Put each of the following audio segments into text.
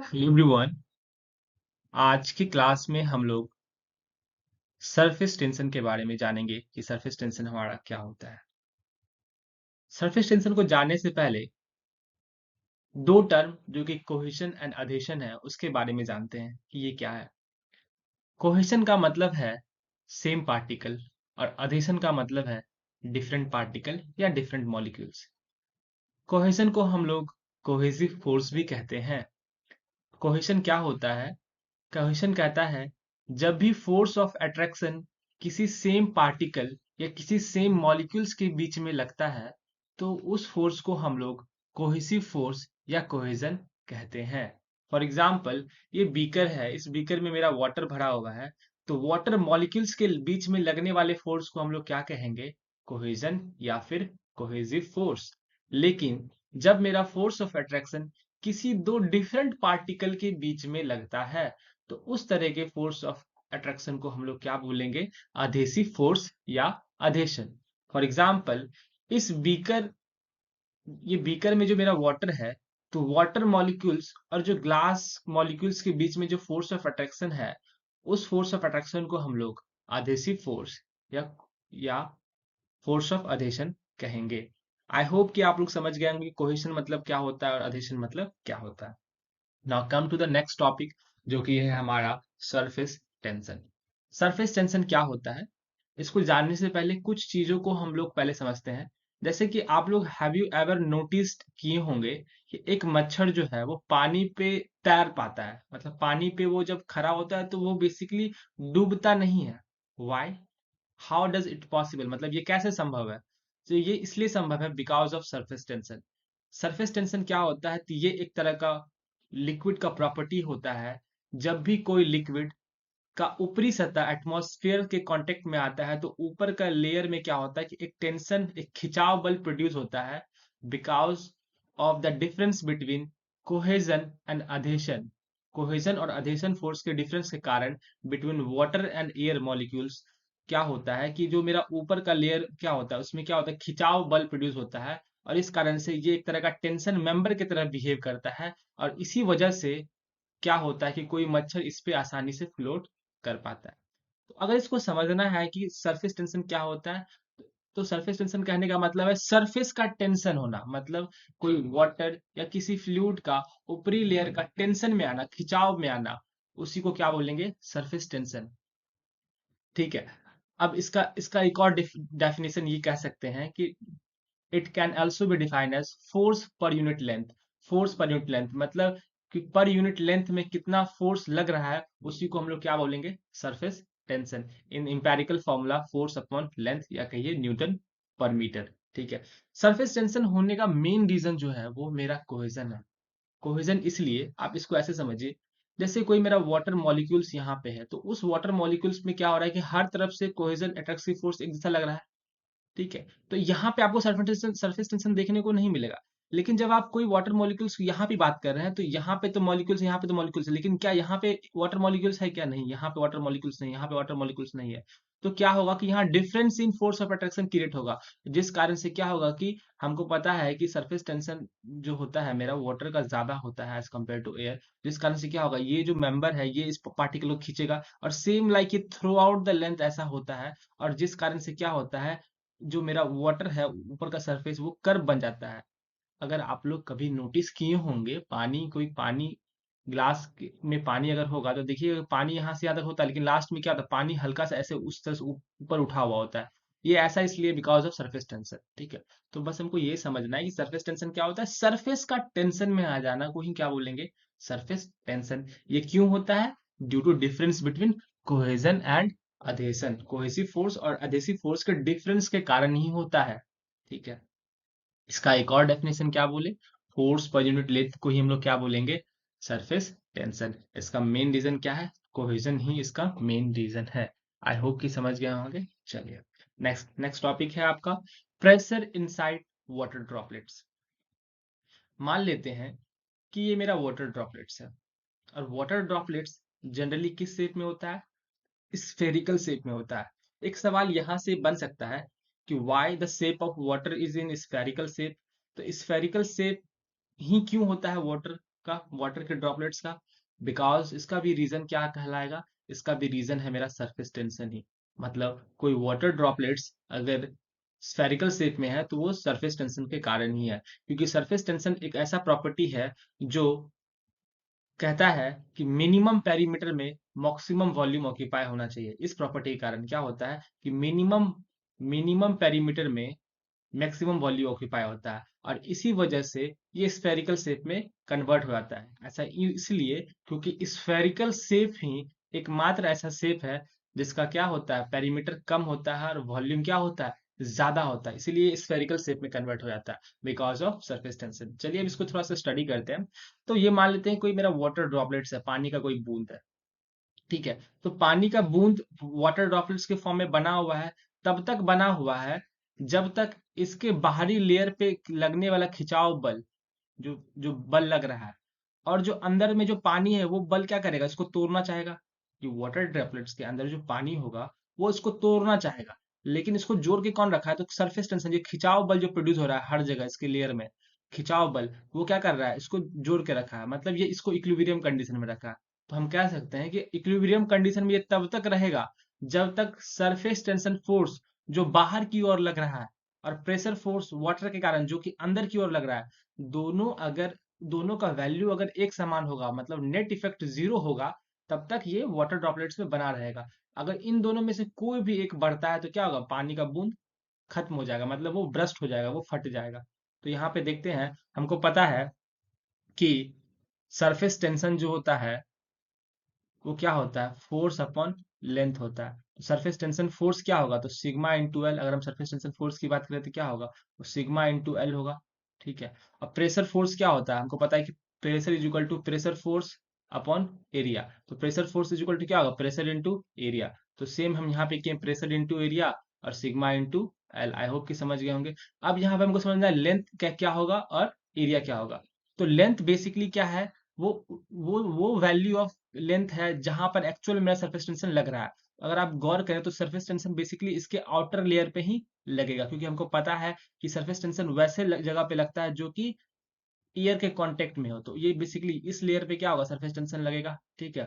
Hello everyone. आज की class में हम लोग सरफेस टेंशन के बारे में जानेंगे कि सरफेस टेंशन हमारा क्या होता है। सरफेस टेंशन को जानने से पहले दो टर्म जो कि कोहेशन एंड अधेशन है उसके बारे में जानते हैं कि ये क्या है। कोहेशन का मतलब है सेम पार्टिकल और अधेशन का मतलब है डिफरेंट पार्टिकल या डिफरेंट मॉलिक्यूल्स। कोहेशन को हम लोग कोहेसिव फोर्स भी कहते हैं। कोहेशन क्या होता है? कोहेशन कहता है जब भी फोर्स ऑफ अट्रैक्शन किसी सेम पार्टिकल या किसी सेम मॉलिक्यूल्स के बीच में लगता है तो उस फोर्स को हम लोग कोहेसिव फोर्स या कोहेजन कहते हैं। फॉर एग्जाम्पल, ये बीकर है, इस बीकर में मेरा वाटर भरा हुआ है, तो वाटर मॉलिक्यूल्स के बीच में लगने वाले फोर्स को हम लोग क्या कहेंगे? कोहेजन या फिर कोहेसिव फोर्स। लेकिन जब मेरा फोर्स ऑफ अट्रैक्शन किसी दो डिफरेंट पार्टिकल के बीच में लगता है तो उस तरह के फोर्स ऑफ अट्रैक्शन को हम लोग क्या बोलेंगे? अधेसिव फोर्स या अधेशन। फॉर एग्जाम्पल, इस बीकर ये बीकर में जो मेरा वाटर है, तो वाटर मॉलिक्यूल्स और जो ग्लास मॉलिक्यूल्स के बीच में जो फोर्स ऑफ अट्रैक्शन है, उस फोर्स ऑफ अट्रैक्शन को हम लोग अधेसिव फोर्स या फोर्स ऑफ अधेशन कहेंगे। आई होप कि आप लोग समझ गए होंगे कोहेशन मतलब क्या होता है और अधेशन मतलब क्या होता है। Now come to the next topic, जो कि है हमारा सरफेस टेंशन। सरफेस टेंशन क्या होता है? इसको जानने से पहले कुछ चीजों को हम लोग पहले समझते हैं। जैसे कि आप लोग हैव यू एवर नोटिस्ड किए होंगे कि एक मच्छर जो है वो पानी पे तैर पाता है, मतलब पानी पे वो जब खड़ा होता है तो वो बेसिकली डूबता नहीं है। Why? How does it possible, मतलब ये कैसे संभव है? तो ये इसलिए संभव है because of surface tension. Surface tension क्या होता है? तो ये एक तरह का लिक्विड का प्रॉपर्टी होता है। जब भी कोई लिक्विड का ऊपरी सतह एटमॉस्फेयर के कांटेक्ट में आता है तो ऊपर का लेयर में क्या होता है कि एक टेंशन, एक खिंचाव बल प्रोड्यूस होता है because of the difference between cohesion and adhesion. Cohesion और अधेशन फोर्स के डिफरेंस के कारण between water and air molecules क्या होता है कि जो मेरा ऊपर का लेयर क्या होता है उसमें क्या होता है, खिंचाव बल प्रोड्यूस होता है। और इस कारण से ये एक तरह का टेंशन मेंबर की तरह बिहेव करता है और इसी वजह से क्या होता है कि कोई मच्छर इस पे आसानी से फ्लोट कर पाता है। तो अगर इसको समझना है कि सरफेस टेंशन क्या होता है, तो सरफेस टेंशन कहने का मतलब है सरफेस का टेंशन होना, मतलब कोई वाटर या किसी फ्लूइड का ऊपरी लेयर का टेंशन में आना, खिंचाव में आना, उसी को क्या बोलेंगे? Surface tension. ठीक है। अब इसका इसका एक और डेफिनेशन ये कह सकते हैं कि it can also be defined as force per unit length. Force per unit length मतलब कि पर यूनिट लेंथ में कितना फोर्स लग रहा है, उसी को हम लोग क्या बोलेंगे? Surface tension. In empirical formula force upon length या कहिए न्यूटन पर मीटर। ठीक है। सरफेस टेंशन होने का मेन रीजन जो है वो मेरा कोहेजन है। कोहेजन इसलिए आप इसको ऐसे समझिए, जैसे कोई मेरा वाटर मॉलिक्यूल्स यहाँ पे है तो उस वाटर मॉलिक्यूल्स में क्या हो रहा है कि हर तरफ से कोहेजन अट्रैक्टिव फोर्स एक जैसा लग रहा है। ठीक है। तो यहाँ पे आपको सरफेस टेंशन देखने को नहीं मिलेगा। लेकिन जब आप कोई वाटर मॉलिक्यूल्स यहाँ पे बात कर रहे हैं तो यहाँ पे तो मॉलिक्यूल्स, यहाँ पे तो मॉलिक्यूल्स है, लेकिन क्या यहाँ पे वाटर मॉलिक्यूल्स है? क्या नहीं, यहाँ पे वाटर मॉलिक्यूल्स नहीं, यहाँ पे वाटर मॉलिक्यूल्स नहीं है। तो क्या होगा कि यहाँ difference in force of attraction create होगा, जिस कारण से क्या होगा कि हमको पता है कि सरफेस टेंशन जो होता है मेरा वाटर का ज्यादा होता है एज कम्पेयर टू एयर। जिस कारण से क्या होगा, ये जो मेंबर है ये इस पार्टिकल को खींचेगा और सेम लाइक ये थ्रू आउट द लेंथ ऐसा होता है। और जिस कारण से क्या होता है, जो मेरा वाटर है ऊपर का सरफेस वो कर्व बन जाता है। अगर आप लोग कभी नोटिस किए होंगे, कोई पानी में पानी अगर होगा तो देखिए पानी यहाँ से यहाँ तक होता है, लेकिन लास्ट में क्या होता है, पानी हल्का सा ऐसे उस तरह से ऊपर उठा हुआ होता है। ये ऐसा इसलिए बिकॉज ऑफ सरफेस टेंशन। ठीक है। तो बस हमको ये समझना है कि सरफेस टेंशन क्या होता है। सरफेस का टेंशन में आ जाना को ही क्या बोलेंगे? Surface tension. ये क्यों होता है? Due to difference between cohesion and adhesion. Cohesive force और अधेसिव फोर्स के डिफरेंस के कारण ही होता है। ठीक है। इसका एक और डेफिनेशन क्या बोले? फोर्स पर यूनिट लेंथ को ही हम लोग क्या बोलेंगे? Surface tension. इसका मेन रीजन क्या है? कोहेजन ही इसका मेन रीजन है। आई होप कि समझ गए होंगे। चलिए, नेक्स्ट नेक्स्ट टॉपिक है आपका प्रेशर इनसाइड वाटर ड्रॉपलेट्स। मान लेते हैं कि ये मेरा वाटर ड्रॉपलेट्स है और वाटर ड्रॉपलेट्स जनरली किस शेप में होता है? स्फेरिकल शेप में होता है। एक सवाल यहां से बन सकता है कि why the shape of water is in spherical shape. तो स्फेरिकल शेप ही क्यों होता है वाटर? का, वाटर के ड्रॉपलेट्स का? बिकॉज इसका भी रीजन क्या कहलाएगा? इसका भी रीजन है मेरा सरफेस टेंशन ही। मतलब कोई वाटर ड्रॉपलेट्स अगर स्फेरिकल शेप में है तो वो सरफेस टेंशन के कारण ही है, क्योंकि सरफेस टेंशन एक ऐसा प्रॉपर्टी है जो कहता है कि मिनिमम पेरीमीटर में मैक्सिमम वॉल्यूम ऑक्यूपाई होना चाहिए। इस प्रॉपर्टी के कारण क्या होता है कि मिनिमम मिनिमम पेरीमीटर में मैक्सिमम वॉल्यूम ऑक्यूपाई होता है, और इसी वजह से ये स्फेरिकल शेप में कन्वर्ट हो जाता है। ऐसा इसलिए क्योंकि स्फेरिकल शेप ही एकमात्र ऐसा शेप है जिसका क्या होता है, पेरीमीटर कम होता है और वॉल्यूम क्या होता है, ज्यादा होता है, इसीलिए स्फेरिकल शेप में कन्वर्ट हो जाता है बिकॉज ऑफ सरफेस टेंशन। चलिए अब इसको थोड़ा सा स्टडी करते हैं। तो ये मान लेते हैं कोई मेरा वाटर ड्रॉपलेट्स है, पानी का कोई बूंद है, ठीक है। तो पानी का बूंद वाटर ड्रॉपलेट्स के फॉर्म में बना हुआ है, तब तक बना हुआ है जब तक इसके बाहरी लेयर पे लगने वाला खिंचाव बल, जो जो बल लग रहा है, और जो अंदर में जो पानी है वो बल क्या करेगा, इसको तोड़ना चाहेगा। कि वाटर ड्रॉपलेट्स के अंदर जो पानी होगा वो इसको तोड़ना चाहेगा, लेकिन इसको जोड़ के कौन रखा है, तो सरफेस टेंशन, ये खिंचाव बल जो प्रोड्यूस हो रहा है हर जगह इसके लेयर में, खिंचाव बल वो क्या कर रहा है, इसको जोड़ के रखा है, मतलब ये इसको इक्विलिब्रियम कंडीशन में रखा है। तो हम कह सकते हैं कि इक्विलिब्रियम कंडीशन में ये तब तक रहेगा जब तक सरफेस टेंशन फोर्स जो बाहर की ओर लग रहा है और प्रेशर फोर्स वाटर के कारण जो कि अंदर की ओर लग रहा है, दोनों अगर दोनों का वैल्यू अगर एक समान होगा, मतलब नेट इफेक्ट जीरो होगा, तब तक ये वाटर ड्रॉपलेट्स में बना रहेगा। अगर इन दोनों में से कोई भी एक बढ़ता है तो क्या होगा, पानी का बूंद खत्म हो जाएगा, मतलब वो ब्रस्ट हो जाएगा, वो फट जाएगा। तो यहाँ पे देखते हैं, हमको पता है कि सरफेस टेंशन जो होता है वो क्या होता है, फोर्स अपॉन लेंथ होता है। तो सरफेस टेंशन फोर्स क्या होगा, तो सिग्मा इंटू एल, अगर हम सरफेस टेंशन फोर्स की बात करें तो क्या होगा, वो सिग्मा इंटू एल होगा, ठीक है। अब प्रेशर फोर्स क्या होता है, हमको पता है कि pressure is equal to pressure force upon area. तो pressure force is equal to क्या होगा, प्रेशर इंटू एरिया। तो सेम हम यहाँ पे किए प्रेशर इंटू एरिया और sigma into L. I hope कि समझ गए होंगे। अब यहाँ पे हमको समझना है लेंथ क्या क्या होगा और एरिया क्या होगा। तो लेंथ बेसिकली क्या है, वो वो वैल्यू ऑफ लेंथ है जहां पर एक्चुअल मेरा सरफेस टेंशन लग रहा है। अगर आप गौर करें तो सरफेस टेंशन बेसिकली इसके आउटर लेयर पे ही लगेगा, क्योंकि हमको पता है कि सरफेस टेंशन वैसे जगह पे लगता है जो कि ईयर के कांटेक्ट में हो। तो ये बेसिकली इस लेयर पे क्या होगा, सरफेस टेंशन लगेगा, ठीक है।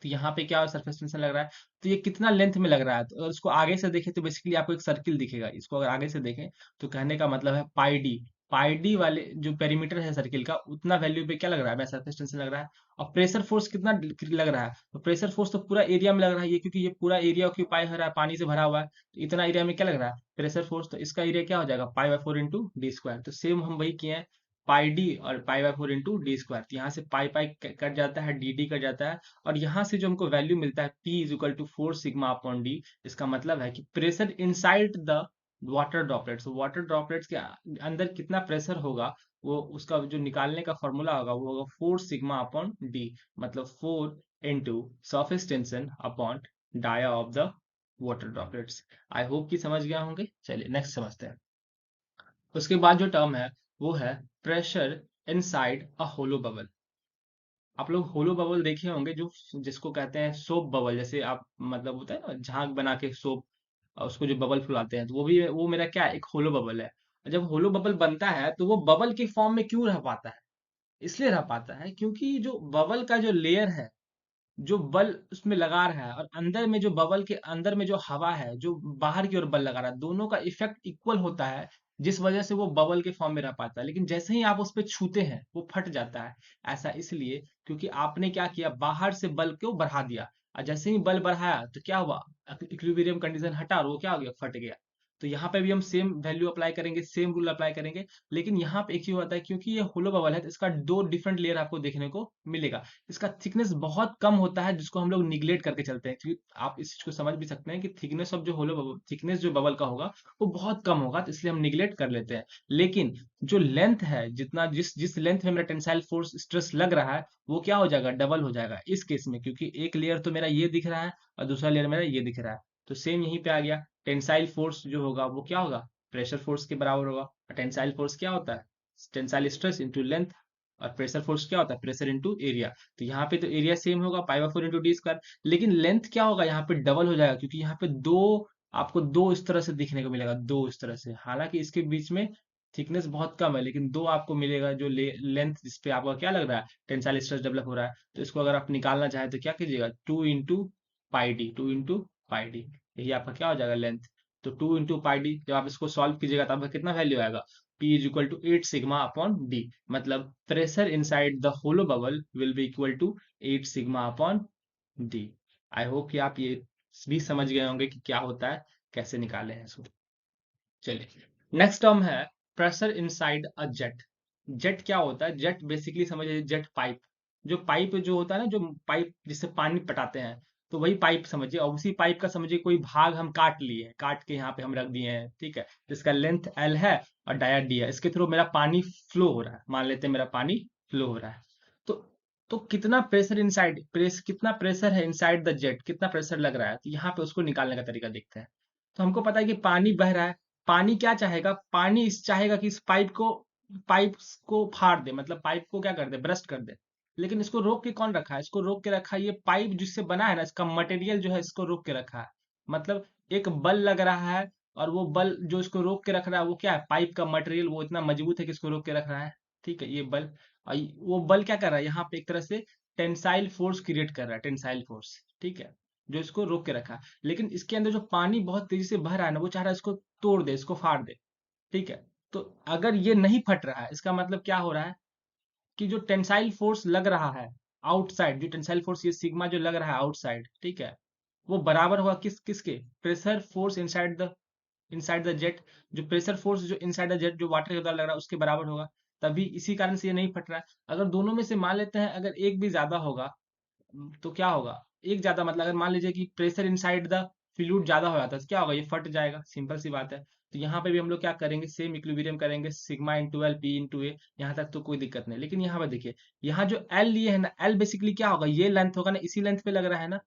तो यहाँ पे क्या सरफेस टेंशन लग रहा है, तो ये कितना लेंथ में लग रहा है। तो अगर इसको आगे से देखें तो बेसिकली आपको एक सर्किल दिखेगा, इसको अगर आगे से देखें तो कहने का मतलब है पाई डी। पाई डी वाले जो पेरीमीटर है सर्किल का, उतना वैल्यू पे क्या लग रहा है, मैं सरफेस टेंशन लग रहा है। और प्रेशर फोर्स कितना लग रहा है, तो प्रेशर फोर्स तो पूरा एरिया में लग रहा है, ये क्योंकि ये पूरा एरिया ऑक्यूपाई हो रहा है, पानी से भरा हुआ है, तो इतना एरिया में क्या लग रहा है, प्रेशर फोर्स। तो इसका एरिया क्या हो जाएगा, pi by 4 into D square. तो सेम हम वही किए हैं, पाई डी और pi by 4 into D square. यहाँ से पाई पाई कट जाता है, डी डी कट जाता है, और यहाँ से जो हमको वैल्यू मिलता है P is equal to 4 sigma upon D. इसका मतलब है कि pressure inside the water droplets, water droplets के अंदर कितना प्रेशर होगा, वो उसका जो निकालने का फॉर्मूला होगा वो होगा 4 सिग्मा अपॉन डी, मतलब 4 into surface tension upon dia of the water droplets. I hope कि समझ गया होंगे। चलिए नेक्स्ट समझते हैं। उसके बाद जो टर्म है वो है pressure inside a hollow bubble. आप लोग होलो बबल देखे होंगे, जो जिसको कहते हैं सोप बबल, जैसे आप मतलब होता है ना झाग बना के सोप, उसको जो बबल फुलाते हैं, तो वो मेरा क्या है, एक होलो बबल है। जब होलो बबल बनता है तो वो बबल के फॉर्म में क्यों रह पाता है, इसलिए रह पाता है क्योंकि जो बबल का जो लेयर है, जो बल उसमें लगा रहा है, और अंदर में जो बबल के अंदर में जो हवा है जो बाहर की ओर बल लगा रहा है, दोनों का इफेक्ट इक्वल होता है, जिस वजह से वो बबल के फॉर्म में रह पाता है। लेकिन जैसे ही आप उस पर छूते हैं वो फट जाता है। ऐसा इसलिए क्योंकि आपने क्या किया, बाहर से बल को बढ़ा दिया, और जैसे ही बल बढ़ाया तो क्या हुआ, इक्विलिब्रियम कंडीशन हटा और वो क्या हो गया, फट गया। तो यहाँ पे भी हम सेम वैल्यू अप्लाई करेंगे, सेम रूल अप्लाई करेंगे। लेकिन यहाँ पे एक ही होता है, क्योंकि ये होलो बबल है तो इसका दो डिफरेंट लेयर आपको देखने को मिलेगा। इसका थिकनेस बहुत कम होता है, जिसको हम लोग निग्लेक्ट करके चलते हैं, क्योंकि आप इस चीज को समझ भी सकते हैं कि थिकनेस ऑफ जो होलो बबल, थिकनेस जो बबल का होगा वो बहुत कम होगा, तो इसलिए हम निग्लेक्ट कर लेते हैं। लेकिन जो लेंथ है, जितना जिस जिस लेंथ में मेरा टेंसाइल फोर्स स्ट्रेस लग रहा है, वो क्या हो जाएगा, डबल हो जाएगा इस केस में, क्योंकि एक लेयर तो मेरा ये दिख रहा है और दूसरा लेयर मेरा ये दिख रहा है। तो सेम यहीं पे आ गया, टेंसाइल फोर्स जो होगा वो क्या होगा, प्रेशर फोर्स के बराबर होगा। टेंसाइल फोर्स क्या होता है, टेंसाइल स्ट्रेस इंटू लेंथ, और प्रेशर फोर्स क्या होता है, प्रेशर इंटू एरिया। तो यहाँ पे तो एरिया सेम होगा, pi by 4 into D square. लेकिन लेंथ क्या होगा, यहाँ पे डबल हो जाएगा, क्योंकि यहाँ पे दो, आपको दो इस तरह से दिखने को मिलेगा, दो इस तरह से, हालांकि इसके बीच में थिकनेस बहुत कम है, लेकिन दो आपको मिलेगा जो लेंथ जिस पे आपका क्या लग रहा है टेंसाइल स्ट्रेस डेवलप हो रहा है। तो इसको अगर आप निकालना चाहें तो क्या कीजिएगा, 2 into pi D, 2 into pi D, यही आपका क्या हो जाएगा लेंथ। तो 2 इंटू पाई डी जब आप इसको सॉल्व कीजिएगा तो आपका कितना वैल्यू आएगा, P is equal to 8 sigma upon D. मतलब pressure inside the hollow bubble will be equal to 8 sigma upon D. I hope कि आप ये भी समझ गए होंगे कि क्या होता है, कैसे निकाले हैं इसको। चलिए, नेक्स्ट टर्म है pressure inside a jet. Jet क्या होता है, जेट बेसिकली समझिए जेट पाइप। जो पाइप जो होता है ना, जो पाइप जिससे पानी पटाते हैं, तो वही पाइप समझिए, और उसी पाइप का समझिए कोई भाग हम काट लिए हैं, काट के यहाँ पे हम रख दिए हैं, ठीक है, जिसका लेंथ एल है और डाया डी है। इसके थ्रू मेरा पानी फ्लो हो रहा है, मान लेते हैं मेरा पानी फ्लो हो रहा है। तो तो कितना प्रेशर इनसाइड कितना प्रेशर है इनसाइड द जेट, कितना प्रेशर लग रहा है, तो यहाँ पे उसको निकालने का तरीका देखते हैं। तो हमको पता है कि पानी बह रहा है। पानी क्या चाहेगा, पानी इस चाहेगा कि इस पाइप को फाड़ दे, मतलब पाइप को क्या कर दे, ब्रस्ट कर दे। लेकिन इसको रोक के कौन रखा है, इसको रोक के रखा है ये पाइप जिससे बना है ना, इसका मटेरियल जो है इसको रोक के रखा है। मतलब एक बल लग रहा है, और वो बल जो इसको रोक के रख रहा है वो क्या है, पाइप का मटेरियल वो इतना मजबूत है कि इसको रोक के रख रहा है। ठीक है, ये बल, और वो बल क्या कर रहा है, यहाँ पे एक तरह से टेंसाइल फोर्स क्रिएट कर रहा है, टेंसाइल फोर्स। ठीक है, जो इसको रोक के रखा है। लेकिन इसके अंदर जो पानी बहुत तेजी से बह रहा है ना, वो चाह रहा है इसको तोड़ दे, इसको फाड़ दे। ठीक है, तो अगर ये नहीं फट रहा है, इसका मतलब क्या हो रहा है कि जो टेंसाइल फोर्स लग रहा है आउटसाइड, जो टेंसाइल फोर्स ये सिग्मा जो लग रहा है आउटसाइड, ठीक है, वो बराबर होगा किसके, pressure force inside the jet. जो प्रेशर फोर्स जो इनसाइड द जेट जो वाटर के द्वारा लग रहा है उसके बराबर होगा। तभी इसी कारण से ये नहीं फट रहा है। अगर दोनों में से मान लेते हैं अगर एक भी ज्यादा होगा, तो क्या होगा, एक ज्यादा मतलब अगर मान लीजिए कि प्रेशर इनसाइड द फ्लूइड ज्यादा हो जाता है तो क्या होगा, ये फट जाएगा, सिंपल सी बात है। तो यहाँ पे भी हम लोग क्या करेंगे, सेम इक्विलिब्रियम करेंगे, sigma into L P into A, यहाँ तक तो कोई दिक्कत नहीं। लेकिन यहाँ पे देखिए, यहाँ जो एल लिए है ना, एल बेसिकली क्या होगा, ये लेंथ होगा ना, इसी लेंथ पे लग रहा है ना,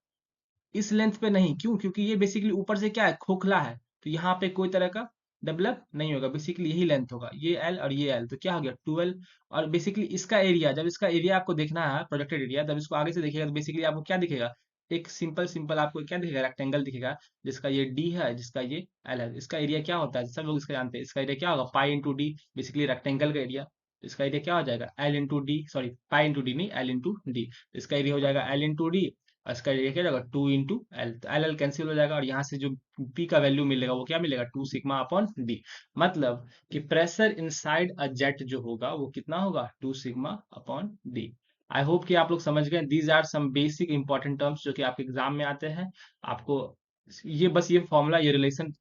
इस लेंथ पे नहीं। क्यों, क्योंकि ये बेसिकली ऊपर से क्या है, खोखला है, तो यहाँ पे कोई तरह का डेवलप नहीं होगा, बेसिकली यही लेंथ होगा, ये एल और ये एल, तो क्या हो गया 12। और बेसिकली इसका एरिया, जब इसका एरिया आपको देखना है प्रोजेक्टेड एरिया, जब इसको आगे से देखिएगा तो बेसिकली आपको क्या दिखेगा, एक सिंपल सिंपल आपको क्या दिखेगा, रेक्टेंगल दिखेगा, जिसका ये डी है, जिसका ये एल है। इसका एरिया क्या होता है, सब लोग इसका जानते हैं, इसका एरिया क्या होगा, pi into D, basically rectangle का एरिया। इसका एरिया क्या हो जाएगा, L into D, sorry pi into D नहीं, एल इंटू डी। इसका एरिया हो जाएगा एल इंटू डी, और इसका एरिया क्या हो जाएगा 2 इंटू एल। तो एल एल कैंसिल हो जाएगा, और यहाँ से जो पी का वैल्यू मिलेगा वो क्या मिलेगा, 2 सिग्मा अपॉन डी। मतलब कि प्रेशर इनसाइड अ जेट जो होगा वो कितना होगा, 2 sigma upon D. I hope कि आप लोग समझ गए। These are some basic important terms जो कि आपके एग्जाम में आते हैं। आपको ये बस ये फॉर्मूला, ये रिलेशन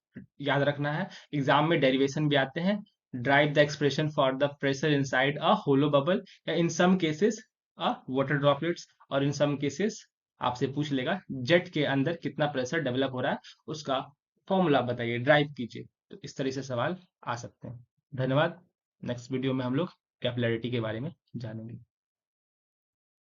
याद रखना है। एग्जाम में डेरिवेशन भी आते हैं, derive the expression for the pressure inside a hollow bubble, या in some cases a water droplets, और इन सम केसेस आपसे पूछ लेगा जेट के अंदर कितना प्रेशर डेवलप हो रहा है, उसका फॉर्मूला बताइए, ड्राइव कीजिए। तो इस तरह से सवाल आ सकते हैं। धन्यवाद। नेक्स्ट वीडियो में हम लोग कैपिलरिटी के बारे में जानेंगे।